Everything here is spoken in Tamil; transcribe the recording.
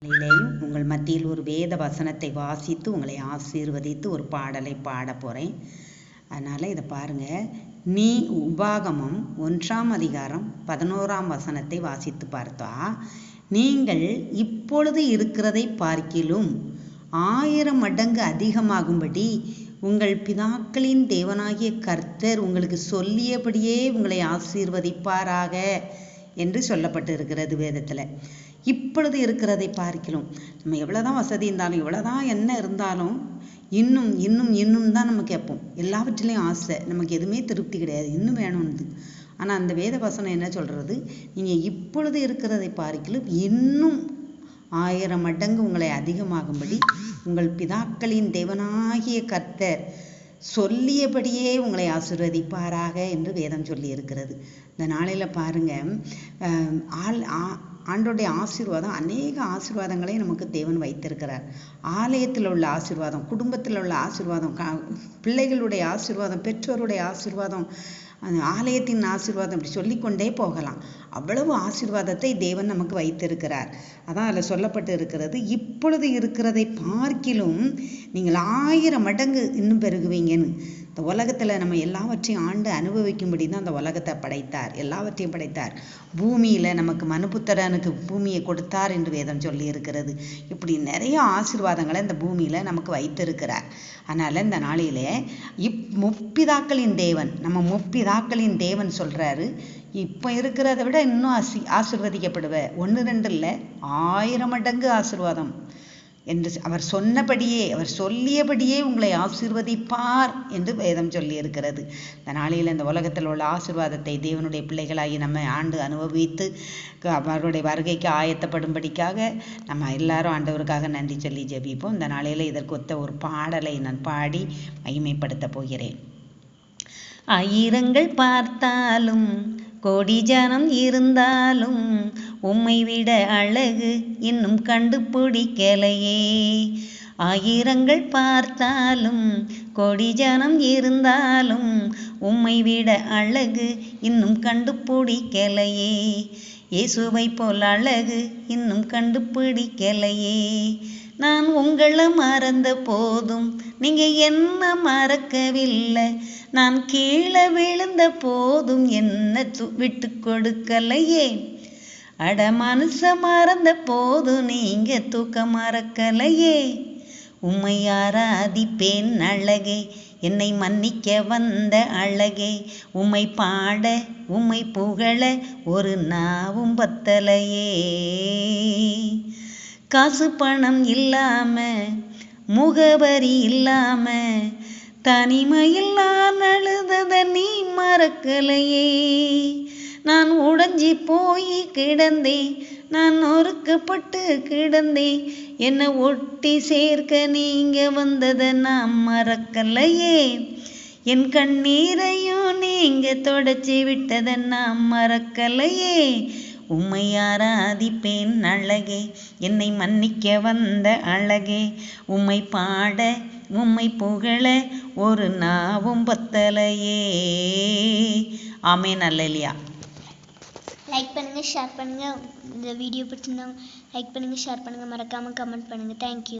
இதிலேயும் உங்கள் மத்தியில் ஒரு வேத வசனத்தை வாசித்து உங்களை ஆசீர்வதித்து ஒரு பாடலை பாட போகிறேன். அதனால் இதை பாருங்கள். நீ உபாகமம் 1ஆம் அதிகாரம் 11ஆம் வசனத்தை வாசித்து பார்த்தா, நீங்கள் இப்பொழுது இருக்கிறதை பார்க்கிலும் 1000 மடங்கு அதிகமாகும்படி உங்கள் பிதாக்களின் தேவனாகிய கர்த்தர் உங்களுக்கு சொல்லியபடியே உங்களை ஆசீர்வதிப்பாராக என்று சொல்லப்பட்டு இருக்கிறது வேதத்தில். இப்பொழுது இருக்கிறதை பார்க்கலாம். நம்ம எவ்வளோதான் வசதி இருந்தாலும் எவ்வளோதான் என்ன இருந்தாலும் இன்னும் இன்னும் இன்னும் தான் நம்ம கேட்போம். எல்லாவற்றிலையும் ஆசை, நமக்கு எதுவுமே திருப்தி கிடையாது, இன்னும் வேணும்னு. ஆனால் அந்த வேத வசனம் என்ன சொல்கிறது? நீங்கள் இப்பொழுது இருக்கிறதை பார்க்கலாம் இன்னும் 1000 மடங்கு உங்களை அதிகமாகும்படி உங்கள் பிதாக்களின் தேவனாகிய கர்த்தர் சொல்லியபடியே உங்களை ஆசீர்வதிப்பாராக என்று வேதம் சொல்லி இருக்கிறது. இந்த நாளையில் பாருங்கள், ஆண்டோடைய ஆசீர்வாதம், அநேக ஆசீர்வாதங்களை நமக்கு தேவன் வைத்திருக்கிறார். ஆலயத்தில் உள்ள ஆசீர்வாதம், குடும்பத்தில் உள்ள ஆசீர்வாதம், பிள்ளைகளுடைய ஆசீர்வாதம், பெற்றோருடைய ஆசீர்வாதம், ஆலயத்தின் ஆசீர்வாதம், இப்படி சொல்லிக்கொண்டே போகலாம். அவ்வளவு ஆசீர்வாதத்தை தேவன் நமக்கு வைத்திருக்கிறார். அதான் அதில் சொல்லப்பட்டு இருக்கிறது, இப்பொழுது இருக்கிறதை பார்க்கிலும் நீங்கள் 1000 மடங்கு இன்னும் பெருகுவீங்கன்னு. இந்த உலகத்தில் நம்ம எல்லாவற்றையும் ஆண்டு அனுபவிக்கும்படி தான் அந்த உலகத்தை படைத்தார், எல்லாவற்றையும் படைத்தார். பூமியில் நமக்கு மனுபுத்திரனுக்கு பூமியை கொடுத்தார் என்று வேதம் சொல்லி இருக்கிறது. இப்படி நிறைய ஆசீர்வாதங்களை இந்த பூமியில் நமக்கு வைத்திருக்கிறார். அதனால் இந்த நாளிலே முப்பிதாக்களின் தேவன், நம்ம முப்பிதாக்களின் தேவன் சொல்கிறாரு, இப்போ இருக்கிறத விட இன்னும் ஆசீர்வதிக்கப்படுவ. 1 2 இல்லை, 1000 மடங்கு ஆசீர்வாதம் என்று அவர் சொன்னபடியே, அவர் சொல்லியபடியே உங்களை ஆசீர்வதிப்பார் என்று வேதம் சொல்லி இருக்கிறது. இந்த நாளில் இந்த உலகத்தில் உள்ள ஆசீர்வாதத்தை தேவனுடைய பிள்ளைகளாகி நம்ம ஆண்டு அனுபவித்து அவருடைய வருகைக்கு ஆயத்தப்படும்படிக்காக நம்ம எல்லாரும் ஆண்டவருக்காக நன்றி சொல்லி ஜெபிப்போம். இந்த நாளில் இதற்கு ஒத்த ஒரு பாடலை நான் பாடி மகிமைப்படுத்த போகிறேன். 1000 பார்த்தாலும் கோடி ஜனம் இருந்தாலும் உம்மை விட அழகு இன்னும் கண்டுபிடிக்கலையே. 1000 பார்த்தாலும் கோடி ஜனம் இருந்தாலும் உம்மை விட அழகு இன்னும் கண்டுபிடிக்கலையே. இயேசுவை போல் அழகு இன்னும் கண்டுபிடிக்கலையே. நான் உங்களை மறந்த போதும் நீங்க என்ன மறக்கவில்லை. நான் கீழே விழுந்த போதும் என்ன விட்டு கொடுக்கலையே. அட மனுஷ மறந்த போதும் நீங்க தூக்க மறக்கலையே. உம்மை ஆராதிப்பேன் அழகே, என்னை மன்னிக்க வந்த அழகே. உம்மை பாட உம்மை புகழ ஒரு நாவும் பத்தலையே. காசு பணம் இல்லாம, முகவரி இல்லாம, தனிமையில் நான் அழுதத நீ மறக்கலையே. நான் உடைஞ்சி போய் கிடந்தேன், நான் நொறுக்கப்பட்டு கிடந்தேன், என்னை ஒட்டி சேர்க்க நீங்க வந்ததை நான் மறக்கலையே. என் கண்ணீரையும் நீங்க தொடச்சி விட்டதை நான் மறக்கலையே. உம்மை ஆராதிப்பேன் அழகே, என்னை மன்னிக்க வந்த அழகே. உம்மை பாட உம்மை புகழ ஒரு நாவும் பத்தலையே. ஆமென், அல்லேலூயா. லைக் பண்ணுங்க, ஷேர் பண்ணுங்க. இந்த வீடியோ பிடிச்சிருந்தவங்க லைக் பண்ணுங்க, ஷேர் பண்ணுங்க, மறக்காம கமெண்ட் பண்ணுங்க. தேங்க்யூ.